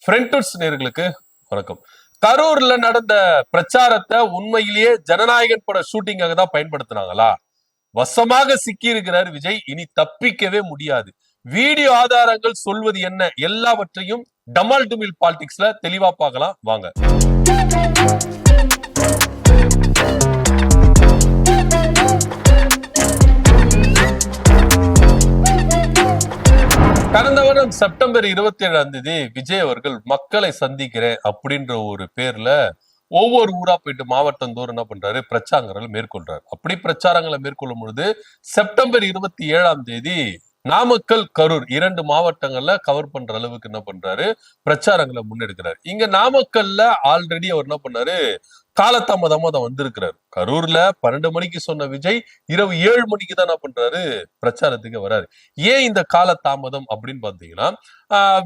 Friends நேர்களுக்கு வணக்கம். கரூர்ல நடந்த பிரச்சாரத்தை உண்மையிலேயே ஜனநாயகன் பட ஷூட்டிங்காக தான் பயன்படுத்தினாங்களா? வசமாக சிக்கி இருக்கிறார் விஜய். இனி தப்பிக்கவே முடியாது. வீடியோ ஆதாரங்கள் சொல்வது என்ன எல்லாவற்றையும் டமால் டுமில் பாலிடிக்ஸ்ல தெளிவா பார்க்கலாம் வாங்க. கடந்த வருடம் செப்டம்பர் 27 விஜய் அவர்கள் மக்களை சந்திக்கிறேன் அப்படின்ற ஒரு பேர்ல ஒவ்வொரு ஊரா போயிட்டு மாவட்டந்தோறும் என்ன பண்றாரு, பிரச்சாரங்களை மேற்கொள்றாரு. அப்படி பிரச்சாரங்களை மேற்கொள்ளும் பொழுது செப்டம்பர் 27 நாமக்கல், கரூர் 2 மாவட்டங்கள்ல கவர் பண்ற அளவுக்கு என்ன பண்றாரு, பிரச்சாரங்களை முன்னெடுக்கிறாரு. இங்க நாமக்கல்ல ஆல்ரெடி அவர் என்ன பண்ணாரு, காலதாமதமா தான் வந்திருக்கிறாரு. கரூர்ல 12 மணிக்கு சொன்ன விஜய் இரவு 7 மணிக்கு தான் என்ன பண்றாரு, பிரச்சாரத்துக்கு வராரு. ஏன் இந்த காலதாமதம் அப்படின்னு பாத்தீங்கன்னா,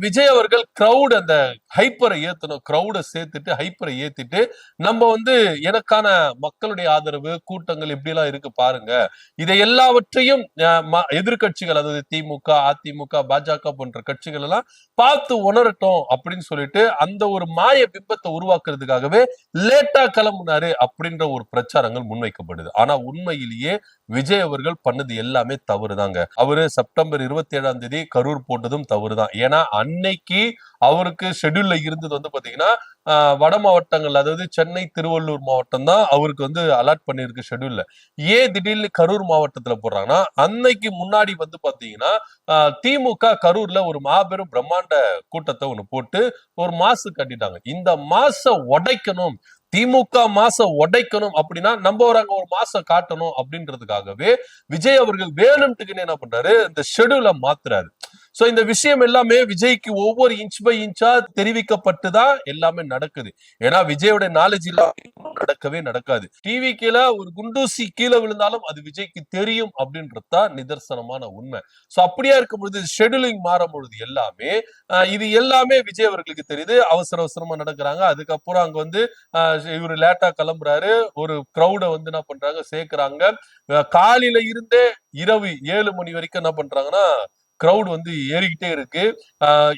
விஜய் அவர்கள் கிரௌட் அந்த ஹைப்பரை ஏத்தணும், கிரௌட சேர்த்துட்டு ஹைப்பரை ஏத்திட்டு நம்ம எனக்கான மக்களுடைய ஆதரவு கூட்டங்கள் இப்படி எல்லாம் இருக்கு பாருங்க, இதை எல்லாவற்றையும் எதிர்கட்சிகள், அதாவது திமுக, அதிமுக, பாஜக போன்ற கட்சிகள் எல்லாம் பார்த்து உணரட்டும் அப்படின்னு சொல்லிட்டு அந்த ஒரு மாய பிம்பத்தை உருவாக்குறதுக்காகவே லேட்டா கிளம்புனாரு அப்படின்ற ஒரு பிரச்சாரங்கள் முன்வைக்கப்படுது. ஆனா உண்மையிலேயே விஜய் அவர்கள் பண்ணது எல்லாமே தவறுதாங்க. அவரு செப்டம்பர் 27 கரூர் போட்டதும் தவறுதான். ஏன்னா அன்னைக்கு அவருக்கு ஷெட்யூல்ல இருந்தது பாத்தீங்கன்னா வட மாவட்டங்கள், அதாவது சென்னை, திருவள்ளூர் மாவட்டம் தான் அவருக்கு அலாட் பண்ணிருக்கு ஷெட்யூல்ல. ஏன் திடீர்னு கரூர் மாவட்டத்துல போடுறாங்கன்னா, அன்னைக்கு முன்னாடி பாத்தீங்கன்னா திமுக கரூர்ல ஒரு மாபெரும் பிரம்மாண்ட கூட்டத்தை ஒண்ணு போட்டு ஒரு மாசு கட்டிட்டாங்க. இந்த மாச உடைக்கணும், திமுக மாச உடைக்கணும் அப்படின்னா நம்ம அங்க ஒரு மாசம் காட்டணும் அப்படின்றதுக்காகவே விஜய் அவர்கள் வேணும்ட்டுக்குன்னு என்ன பண்றாரு, இந்த ஷெட்யூலை மாத்துறாரு. சோ இந்த விஷயம் எல்லாமே விஜய்க்கு ஒவ்வொரு இன்ச் பை இன்ச்சா தெரிவிக்கப்பட்டுதான் எல்லாமே நடக்குது. ஏன்னா விஜயோட நாலேஜ் இல்லாம நடக்கவே நடக்காது. டிவி கீழே ஒரு குண்டூசி கீழே விழுந்தாலும் அது விஜய்க்கு தெரியும் அப்படின்றதுதான் நிதர்சனமான உண்மை. சோ அப்படியா இருக்கும் பொழுது ஷெட்யூலிங் மாறும் பொழுது எல்லாமே இது எல்லாமே விஜய் அவர்களுக்கு தெரியுது. அவசர அவசரமா நடக்கிறாங்க. அதுக்கப்புறம் அங்க இவரு லேட்டா கிளம்புறாரு. ஒரு கிரௌட என்ன பண்றாங்க, சேர்க்கிறாங்க. காலையில இருந்தே இரவு 7 மணி வரைக்கும் என்ன பண்றாங்கன்னா கிரௌட் ஏறிக்கிட்டே இருக்கு.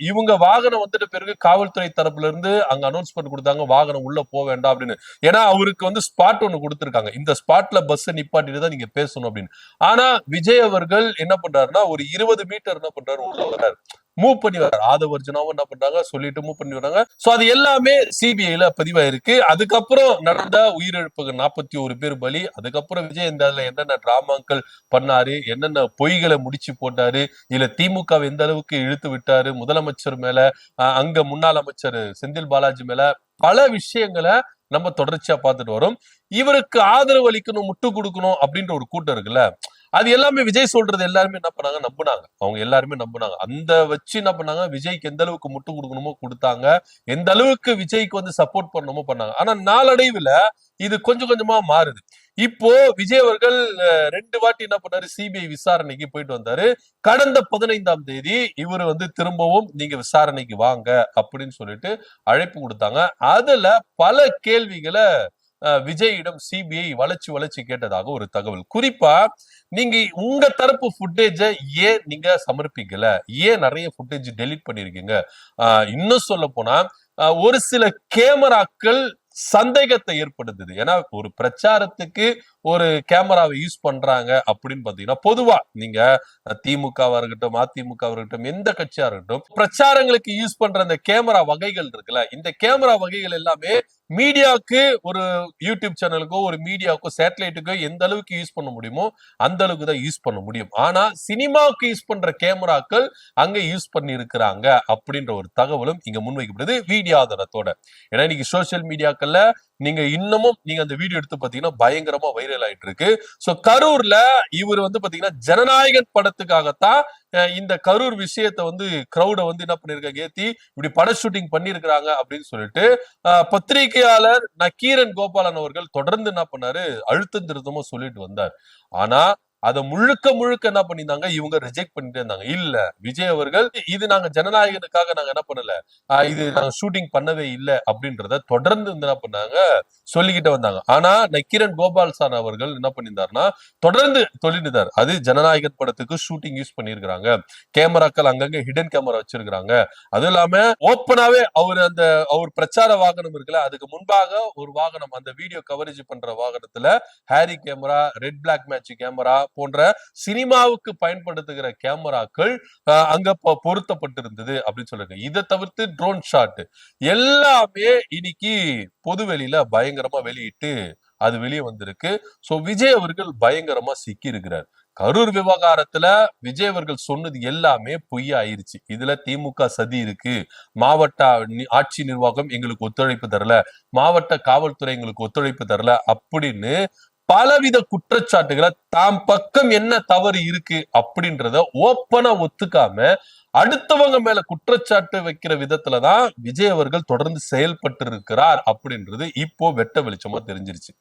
இவங்க வாகனம் வந்துட்ட பிறகு காவல்துறை தரப்புல இருந்து அங்க அனௌன்ஸ்மெண்ட் கொடுத்தாங்க, வாகனம் உள்ள போக வேண்டாம் அப்படின்னு. ஏன்னா அவருக்கு ஸ்பாட் ஒண்ணு கொடுத்திருக்காங்க, இந்த ஸ்பாட்ல பஸ் நிப்பாட்டிட்டு தான் நீங்க பேசணும் அப்படின்னு. ஆனா விஜய் அவர்கள் என்ன பண்றாருன்னா ஒரு 20 மீட்டர் என்ன பண்றாரு, உள்ள வர்றாரு, மூவ் பண்ணி வர்றாரு. ஆதவர்ஜனாவும் என்ன பண்றாங்க சொல்லிட்டு மூவ் பண்ணி வர்றாங்க. சோ அது எல்லாமே சிபிஐல பதிவாயிருக்கு. அதுக்கப்புறம் நடந்த உயிரிழப்புகள் 41 பேர் பலி. அதுக்கப்புறம் விஜய் இந்த என்னென்ன டிராமாக்கள் பண்ணாரு, என்னென்ன பொய்களை முடிச்சு போட்டாரு, இல்ல திமுக எந்த அளவுக்கு இழுத்து விட்டாரு, முதலமைச்சர் மேல, அங்க முன்னாள் அமைச்சர் செந்தில் பாலாஜி மேல பல விஷயங்களை நம்ம தொடர்ச்சியா பார்த்துட்டு வரோம். இவருக்கு ஆதரவு அளிக்கணும், முட்டு கொடுக்கணும் அப்படின்ற ஒரு கூட்டம் இருக்குல்ல, அது எல்லாமே விஜய் சொல்றது எல்லாருமே என்ன பண்ணாங்க, நம்புனாங்க. அவங்க எல்லாருமே நம்புனாங்க. அந்த வச்சு என்ன பண்ணாங்க, விஜய்க்கு எந்த அளவுக்கு முட்டு கொடுக்கணுமோ கொடுத்தாங்க, எந்த அளவுக்கு விஜய்க்கு சப்போர்ட் பண்ணணுமோ பண்ணாங்க. ஆனா நாளடைவுல இது கொஞ்சம் கொஞ்சமா மாறுது. இப்போ விஜய் அவர்கள் 2 வாட்டி என்ன பண்ணாரு, சிபிஐ விசாரணைக்கு போயிட்டு வந்தாரு. கடந்த 15 இவரு திரும்பவும் நீங்க விசாரணைக்கு வாங்க அப்படின்னு சொல்லிட்டு அழைப்பு கொடுத்தாங்க. அதுல பல கேள்விகளை விஜயிடம் சிபிஐ வளைச்சு வளைச்சு கேட்டதாக ஒரு தகவல். குறிப்பா நீங்க உங்க தரப்பு ஃபுட்டேஜ ஏன் நீங்க சமர்ப்பிக்கல, ஏன் நிறைய ஃபுட்டேஜ் டெலீட் பண்ணிருக்கீங்க, இன்னும் சொல்ல போனா ஒரு சில கேமராக்கள் சந்தேகத்தை ஏற்படுத்துது. ஏன்னா ஒரு பிரச்சாரத்துக்கு ஒரு கேமராவை யூஸ் பண்றாங்க அப்படின்னு பாத்தீங்கன்னா, பொதுவா நீங்க திமுகவா இருக்கட்டும், அதிமுகவா இருக்கட்டும், எந்த கட்சியா இருக்கட்டும், பிரச்சாரங்களுக்கு யூஸ் பண்ற அந்த கேமரா வகைகள் இருக்குல்ல, இந்த கேமரா வகைகள் எல்லாமே மீடியாவுக்கு, ஒரு யூடியூப் சேனலுக்கோ ஒரு மீடியாவுக்கோ சேட்டலைட்டுக்கோ எந்த அளவுக்கு யூஸ் பண்ண முடியுமோ அந்த அளவுக்கு தான் யூஸ் பண்ண முடியும். ஆனா சினிமாவுக்கு யூஸ் பண்ற கேமராக்கள் அங்க யூஸ் பண்ணி இருக்கிறாங்க அப்படின்ற ஒரு தகவலும் இங்க முன்வைக்கப்படுது வீடியோ ஆதாரத்தோட. ஏன்னா இன்னைக்கு சோசியல் மீடியாக்கள்ல நீங்க இன்னமும் நீங்க அந்த வீடியோ எடுத்து பாத்தீங்கன்னா பயங்கரமா வைரல் ஆயிட்டு இருக்கு. சோ கரூர்ல இவர் பாத்தீங்கன்னா ஜனநாயகன் படத்துக்காகத்தான் இந்த கரூர் விஷயத்தை கிரௌட என்ன பண்ணிருக்காங்க, ஏத்தி இப்படி பட ஷூட்டிங் பண்ணிருக்கிறாங்க அப்படின்னு சொல்லிட்டு பத்திரிகையாளர் நக்கீரன் கோபாலன் அவர்கள் தொடர்ந்து என்ன பண்ணாரு, அழுத்தம் திருத்தமா சொல்லிட்டு வந்தார். ஆனா அதை முழுக்க முழுக்க என்ன பண்ணிருந்தாங்க, இவங்க ரிஜெக்ட் பண்ணிட்டே இருந்தாங்க. இல்ல விஜய் அவர்கள் இது நாங்க ஜனநாயகனுக்காக நாங்க என்ன பண்ணல, இது நாங்க ஷூட்டிங் பண்ணவே இல்லை அப்படின்றத தொடர்ந்து என்ன பண்ணாங்க சொல்லிக்கிட்டே வந்தாங்க. ஆனா நக்கீரன் கோபால் சார் அவர்கள் என்ன பண்ணியிருந்தாருன்னா தொடர்ந்து சொல்லிட்டு, அது ஜனநாயகன் படத்துக்கு ஷூட்டிங் யூஸ் பண்ணிருக்காங்க, கேமராக்கள் அங்கங்க ஹிடன் கேமரா வச்சிருக்காங்க, அதுவும் இல்லாம ஓப்பனாவே அவர் பிரச்சார வாகனம் இருக்குல்ல, அதுக்கு முன்பாக ஒரு வாகனம் அந்த வீடியோ கவரேஜ் பண்ற வாகனத்துல Arri camera, red black match camera போன்ற சினிமாவுக்கு பயன்படுத்துகிற கேமராக்கள் அங்க பொருத்தப்பட்டிருந்தது அப்படின்னு சொல்லுங்க. இதை தவிர்த்து ட்ரோன் ஷாட் எல்லாமே இன்னைக்கு பொது வெளியில பயங்கரமா வெளியிட்டு அது வெளியே வந்திருக்கு. சோ விஜய் அவர்கள் பயங்கரமா சிக்கி இருக்கிறார். கரூர் விவகாரத்துல விஜய் அவர்கள் சொன்னது எல்லாமே பொய்யா ஆயிருச்சு. இதுல திமுக சதி இருக்கு, மாவட்ட ஆட்சி நிர்வாகம் எங்களுக்கு ஒத்துழைப்பு தரல, மாவட்ட காவல்துறை எங்களுக்கு ஒத்துழைப்பு தரல அப்படின்னு பலவித குற்றச்சாட்டுகளை தாம் பக்கம் என்ன தவறு இருக்கு அப்படின்றத ஓப்பனா ஒத்துக்காம அடுத்தவங்க மேல குற்றச்சாட்டு வைக்கிற விதத்துலதான் விஜய் அவர்கள் தொடர்ந்து செயல்பட்டு இருக்கிறார் அப்படின்றது இப்போ வெட்ட வெளிச்சமா தெரிஞ்சிருச்சு.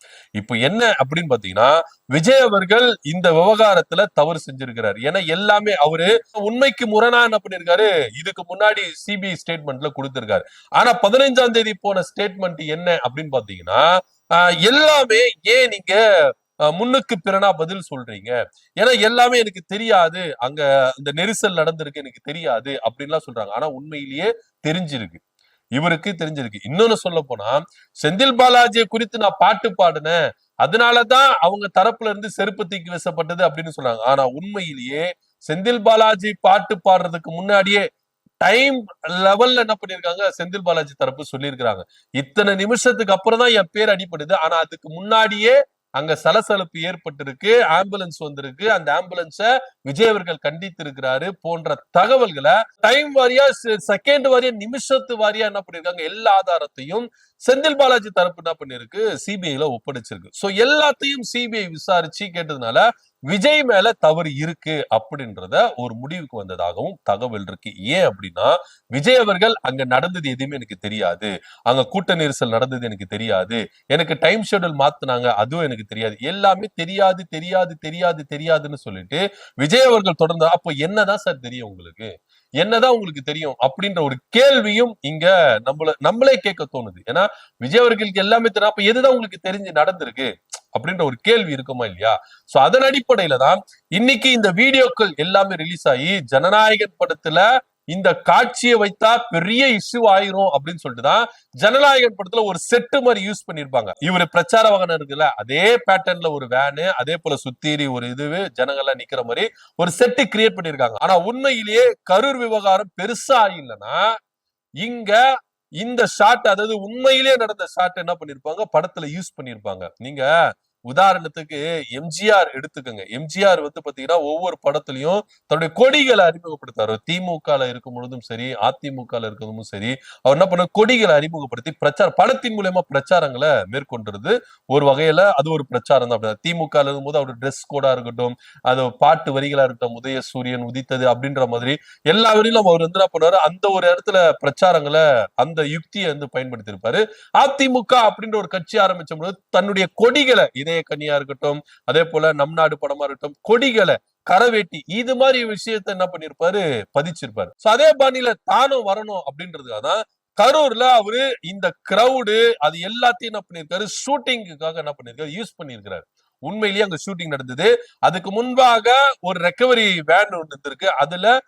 இப்போ என்ன அப்படின்னு பாத்தீங்கன்னா, விஜய் அவர்கள் இந்த விவகாரத்துல தவறு செஞ்சிருக்கிறார். ஏன்னா எல்லாமே அவரு உண்மைக்கு முரணா என்ன பண்ணிருக்காரு, இதுக்கு முன்னாடி சிபிஐ ஸ்டேட்மெண்ட்ல கொடுத்திருக்காரு. ஆனா 15ஆம் தேதி போன ஸ்டேட்மெண்ட் என்ன அப்படின்னு பாத்தீங்கன்னா, எல்லாமே ஏன் நீங்க முன்னுக்கு பிறனா பதில் சொல்றீங்க, ஏன்னா எல்லாமே எனக்கு தெரியாது, அங்க இந்த நெரிசல் நடந்திருக்கு எனக்கு தெரியாது அப்படின்லாம் சொல்றாங்க. ஆனா உண்மையிலேயே தெரிஞ்சிருக்கு, இவருக்கு தெரிஞ்சிருக்கு. இன்னொன்னு சொல்ல போனா, செந்தில் பாலாஜியை குறித்து நான் பாட்டு பாடினேன், அதனாலதான் அவங்க தரப்புல இருந்து செருப்பு தூக்கி வீசப்பட்டது அப்படின்னு சொன்னாங்க. ஆனா உண்மையிலேயே செந்தில் பாலாஜி பாட்டு பாடுறதுக்கு முன்னாடியே டைம் லெவல்ல என்ன பண்ணிருக்காங்க, செந்தில் பாலாஜி தரப்பு சொல்லியிருக்கிறாங்க, இத்தனை நிமிஷத்துக்கு அப்புறம் தான் என் பேர் அடிபடுது, ஆனா அதுக்கு முன்னாடியே அங்க சலசலப்பு ஏற்பட்டிருக்கு, ஆம்புலன்ஸ் வந்திருக்கு, அந்த ஆம்புலன்ஸ விஜய் அவர்கள் கண்டித்து இருக்கிறாரு போன்ற தகவல்களை டைம் வாரியா, செகண்ட் வாரியா, நிமிஷத்து வாரியா என்ன பண்ணிருக்காங்க, எல்லா ஆதாரத்தையும் செந்தில் பாலாஜி தரப்பு என்ன பண்ணிருக்கு, சிபிஐல ஒப்படைச்சிருக்கு. சோ எல்லாத்தையும் சிபிஐ விசாரிச்சு கேட்டதுனால விஜய் மேல தவறு இருக்கு அப்படின்றத ஒரு முடிவுக்கு வந்ததாகவும் தகவல் இருக்கு. ஏன் அப்படின்னா, விஜய் அவர்கள் அங்க நடந்தது எதுவுமே எனக்கு தெரியாது, அங்க கூட்ட நெரிசல் நடந்தது எனக்கு தெரியாது, எனக்கு டைம் ஷெட்யூல் மாத்துனாங்க அதுவும் எனக்கு தெரியாது, எல்லாமே தெரியாது தெரியாது தெரியாது தெரியாதுன்னு சொல்லிட்டு விஜய் அவர்கள் தொடர்ந்து, அப்போ என்னதான் சார் தெரியும் உங்களுக்கு, என்னதான் உங்களுக்கு தெரியும் அப்படின்ற ஒரு கேள்வியும் இங்க நம்மளே கேட்க தோணுது. ஏன்னா விஜய் அவர்களுக்கு எல்லாமே தெரியும், அப்ப எதுதான் உங்களுக்கு தெரிஞ்சு நடந்திருக்கு அப்படின்ற ஒரு கேள்வி இருக்குமா இல்லையா? சோ அதன் அடிப்படையில தான் இன்னைக்கு இந்த வீடியோக்கள் எல்லாமே ரிலீஸ் ஆகி ஜனநாயகன் படத்துல இந்த காட்சியை வைத்தா பெரிய இஷ்யூ ஆயிரும் அப்படின்னு சொல்லிட்டுதான் ஜனநாயகன் படத்துல ஒரு செட்டு மாதிரி யூஸ் பண்ணிருப்பாங்க. இவரு பிரச்சார வாகனம் இருக்குல்ல, அதே பேட்டர்ன்ல ஒரு வேனு, அதே போல சுத்தீரி ஒரு ஜனங்கள்லாம் நிக்கிற மாதிரி ஒரு செட்டு கிரியேட் பண்ணிருக்காங்க. ஆனா உண்மையிலேயே கரூர் விவகாரம் பெருசா இல்லைன்னா இங்க இந்த ஷாட், அதாவது உண்மையிலேயே நடந்த ஷாட் என்ன பண்ணிருப்பாங்க, படத்துல யூஸ் பண்ணிருப்பாங்க. நீங்க உதாரணத்துக்கு எம்ஜிஆர் எடுத்துக்கோங்க. எம்ஜிஆர் பாத்தீங்கன்னா ஒவ்வொரு படத்துலயும் தன்னுடைய கொடிகளை அறிமுகப்படுத்தாரு. திமுக இருக்கும் பொழுதும் சரி, அதிமுக இருக்கிறதும் சரி, அவர் என்ன பண்ண, கொடிகளை அறிமுகப்படுத்தி படத்தின் மூலமா பிரச்சாரங்களை மேற்கொண்டிருது. ஒரு வகையில அது ஒரு பிரச்சாரம் தான். திமுக இருக்கும் போது அவருடைய ட்ரெஸ் கோடா இருக்கட்டும், அது பாட்டு வரிகளா இருக்கட்டும், உதய சூரியன் உதித்தது அப்படின்ற மாதிரி எல்லா வரையிலும் அவர் என்ன பண்ணுவாரு, அந்த ஒரு இடத்துல பிரச்சாரங்களை அந்த யுக்தியை பயன்படுத்தி இருப்பாரு. அதிமுக அப்படின்ற ஒரு கட்சி ஆரம்பிச்ச போது தன்னுடைய கொடிகளை, இதய கன்னியா இருக்கட்டும், அதே போல நம் நாடு படமா இருக்கட்டும், கொடிகளை, கரவேட்டி, இது மாதிரி விஷயத்த என்ன பண்ணிருப்பாரு, பதிச்சிருப்பாரு. அதே பாணியில தானும் வரணும் அப்படின்றதுக்காக கரூர்ல அவரு இந்த கிரௌடு அது எல்லாத்தையும் என்ன பண்ணிருக்காரு, ஷூட்டிங்குக்காக என்ன பண்ணிருக்காரு, யூஸ் பண்ணிருக்கிறாரு. உண்மையிலேயே அங்க ஷூட்டிங் நடந்தது. அதுக்கு முன்பாக ஒரு ரெக்கவரி வேன் ஒன்று இருந்திருக்கு, அதுல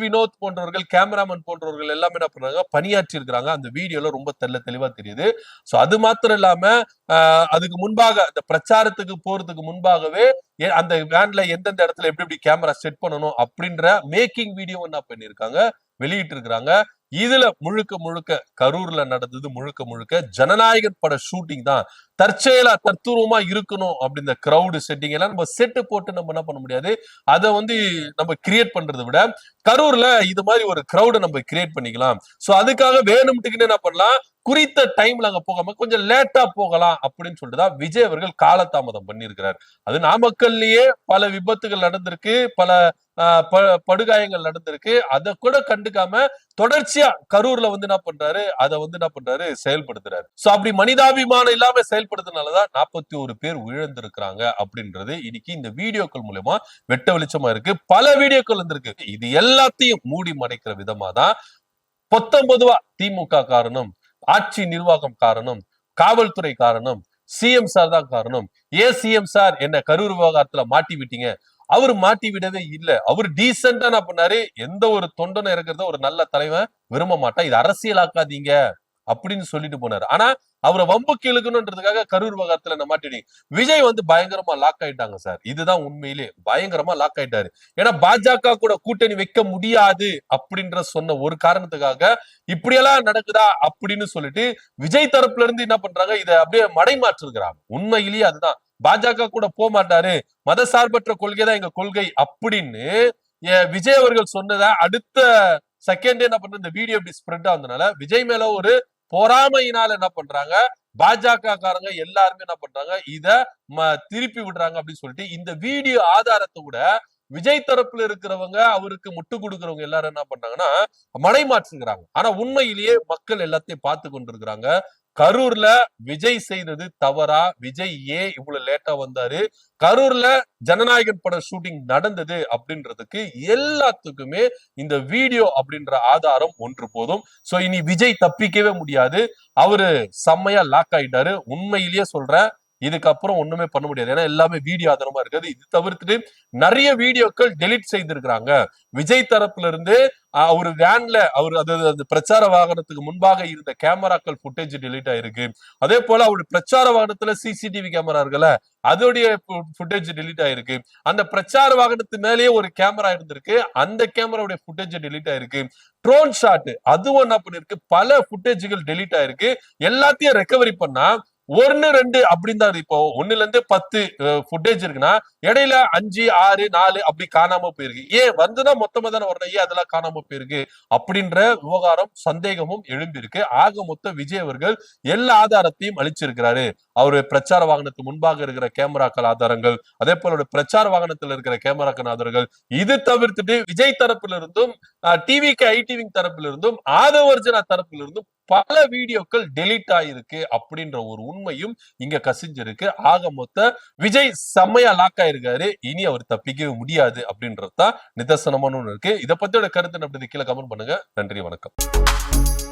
வினோத் போன்றவர்கள், கேமராமேன் போன்றவர்கள் எல்லாமே என்ன பண்றாங்க, பணியாற்றி இருக்கிறாங்க. அந்த வீடியோல ரொம்ப தெளிவா தெரியுது. சோ அது மாத்திரம் இல்லாம அதுக்கு முன்பாக இந்த பிரச்சாரத்துக்கு போறதுக்கு முன்பாகவே அந்த வேன்ல எந்தெந்த இடத்துல எப்படி எப்படி கேமரா செட் பண்ணணும் அப்படின்ற மேக்கிங் வீடியோ என்ன பண்ணிருக்காங்க, வெளியிட்டு இருக்கிறாங்க. இதுல முழுக்க முழுக்க கரூர்ல நடந்தது முழுக்க முழுக்க ஜனநாயகன் பட ஷூட்டிங் தான். தற்செயலா தத்துவமா இருக்கணும் அப்படி இந்த கிரௌடு செட்டிங் எல்லாம் நம்ம செட்டு போட்டு நம்ம என்ன பண்ண முடியாது, அதை நம்ம கிரியேட் பண்றதை விட கரூர்ல இது மாதிரி ஒரு கிரௌட நம்ம கிரியேட் பண்ணிக்கலாம். சோ அதுக்காக வேணும்ட்டுக்குன்னு என்ன பண்ணலாம், குறித்த டைம்ல அங்க போகாம கொஞ்சம் லேட்டா போகலாம் அப்படின்னு சொல்லிட்டுதான் விஜய் அவர்கள் காலதாமதம் பண்ணியிருக்கிறார். அது நாமக்கல்லையே பல விபத்துகள் நடந்திருக்கு, பல படுகாயங்கள் நடந்திருக்கு, அதை கூட கண்டுக்காம தொடர்ச்சியா கரூர்ல என்ன பண்றாரு, அதை என்ன பண்றாரு, செயல்படுத்துறாரு. சோ அப்படி மனிதாபிமானம் இல்லாம செயல்படுத்த பயன்படுத்தினாலதான் 41 பேர் உயிரிழந்திருக்கிறாங்க அப்படின்றது இன்னைக்கு இந்த வீடியோக்கள் மூலமா வெட்ட வெளிச்சமா இருக்கு. பல வீடியோக்கள் வந்திருக்கு. இது எல்லாத்தையும் மூடி மறைக்கிற விதமா தான் 19 திமுக காரணம், ஆட்சி நிர்வாகம் காரணம், காவல்துறை காரணம், சிஎம் சார் தான் காரணம். ஏன் சிஎம் சார் என்ன கரூர் விவகாரத்துல மாட்டி விட்டீங்க? அவரு மாட்டி விடவே இல்ல. அவரு டீசெண்டா என்ன பண்ணாரு, எந்த ஒரு தொண்டனை இறக்குறத ஒரு நல்ல தலைவன் விரும்ப மாட்டான், இது அரசியலாக்காதீங்க அப்படின்னு சொல்லிட்டு போனாரு. ஆனா அவரை வம்புக்கு இழுக்கணும்ன்றதுக்காக கரூர் விவகாரத்துல என்ன மாட்டினீங்க. விஜய் பயங்கரமா லாக் ஆயிட்டாங்க சார். இதுதான் உண்மையிலே பயங்கரமா லாக் ஆயிட்டாரு. ஏன்னா பாஜக கூட கூட்டணி வைக்க முடியாது அப்படின்ற சொன்ன ஒரு காரணத்துக்காக இப்படியெல்லாம் நடக்குதா அப்படின்னு சொல்லிட்டு விஜய் தரப்புல இருந்து என்ன பண்றாங்க, இதை அப்படியே மடைமாற்றுகிறாங்க. உண்மையிலேயே அதுதான், பாஜக கூட போக மாட்டாரு, மத சார்பற்ற கொள்கை தான் எங்க கொள்கை அப்படின்னு விஜய் அவர்கள் சொன்னதை அடுத்த செகண்ட் என்ன பண்ற, இந்த வீடியோ இப்படி ஸ்ப்ரெட் ஆனதுனால விஜய் மேல ஒரு பொறாமையினால என்ன பண்றாங்க, பாஜக காரங்க எல்லாருமே என்ன பண்றாங்க, இத திருப்பி விடுறாங்க அப்படின்னு சொல்லிட்டு இந்த வீடியோ ஆதாரத்தை கூட விஜய் தரப்புல இருக்கிறவங்க, அவருக்கு முட்டு கொடுக்கிறவங்க எல்லாரும் என்ன பண்றாங்கன்னா மடைமாற்றுகிறாங்க. ஆனா உண்மையிலேயே மக்கள் எல்லாத்தையும் பார்த்து கொண்டிருக்கிறாங்க. கரூர்ல விஜய் செய்தது தவறா, விஜய் ஏன் இவ்வளவு லேட்டா வந்தாரு, கரூர்ல ஜனநாயகன் பட ஷூட்டிங் நடந்தது அப்படின்றதுக்கு எல்லாத்துக்குமே இந்த வீடியோ அப்படின்ற ஆதாரம் ஒன்று போதும். சோ இனி விஜய் தப்பிக்கவே முடியாது. அவரு செம்மையா லாக் ஆயிட்டாரு. உண்மையிலேயே சொல்றேன், இதுக்கப்புறம் ஒண்ணுமே பண்ண முடியாது. ஏன்னா எல்லாமே வீடியோ ஆதாரமா இருக்குது. இது தவிர்த்துட்டு நிறைய வீடியோக்கள் டெலிட் செய்திருக்கிறாங்க. விஜய் தரப்புல இருந்து ஒரு வேன்ல அவர் அந்த பிரச்சார வாகனத்துக்கு முன்பாக இருந்த கேமராக்கள் புட்டேஜ் டெலிட் ஆயிருக்கு. அதே போல அவருடைய பிரச்சார வாகனத்துல சிசிடிவி கேமரா இருக்குல்ல, அதோடைய புட்டேஜ் டெலிட் ஆயிருக்கு. அந்த பிரச்சார வாகனத்து மேலேயே ஒரு கேமரா இருந்திருக்கு, அந்த கேமராவுடைய புட்டேஜ் டெலிட் ஆயிருக்கு. ட்ரோன் ஷாட் அதுவும் என்ன பண்ணிருக்கு, பல புட்டேஜ்கள் டெலிட் ஆயிருக்கு. எல்லாத்தையும் ரெக்கவரி பண்ணா 1 2 அப்படின்னு தான். இப்போ 1ல இருந்து 10 புட்டேஜ் இருக்குன்னா இடையில 5 6 4 அப்படி காணாம போயிருக்கு. ஏன் வந்துதான் மொத்தமா தானே வரணும், ஏன் அதெல்லாம் காணாம போயிருக்கு அப்படின்ற விவகாரம் சந்தேகமும் எழும்பியிருக்கு. ஆக மொத்த விஜய் அவர்கள் எல்லா ஆதாரத்தையும் அளிச்சிருக்கிறாரு. அவரு பிரச்சார வாகனத்துக்கு முன்பாக இருக்கிற கேமராக்கள் ஆதாரங்கள், அதே போல பிரச்சார வாகனத்தில் இருக்கிற கேமராக்கள் ஆதாரங்கள், இது தவிர்த்துட்டு விஜய் தரப்பில் இருந்தும் டிவிக்கு ஐடிவி தரப்பில் இருந்தும் ஆதவர்ஜனா தரப்பில் இருந்தும் பல வீடியோக்கள் டெலிட் ஆயிருக்கு அப்படின்ற ஒரு உண்மையும் இங்க கசிஞ்சிருக்கு. ஆக மொத்த விஜய் செம்மையா லாக் ஆயிருக்காரு. இனி அவர் தப்பிக்கவே முடியாது அப்படின்றதுதான் நிதர்சனமான ஒண்ணு இருக்கு. இதை பத்தியோட கருத்து அப்படி கீழே கமெண்ட் பண்ணுங்க. நன்றி, வணக்கம்.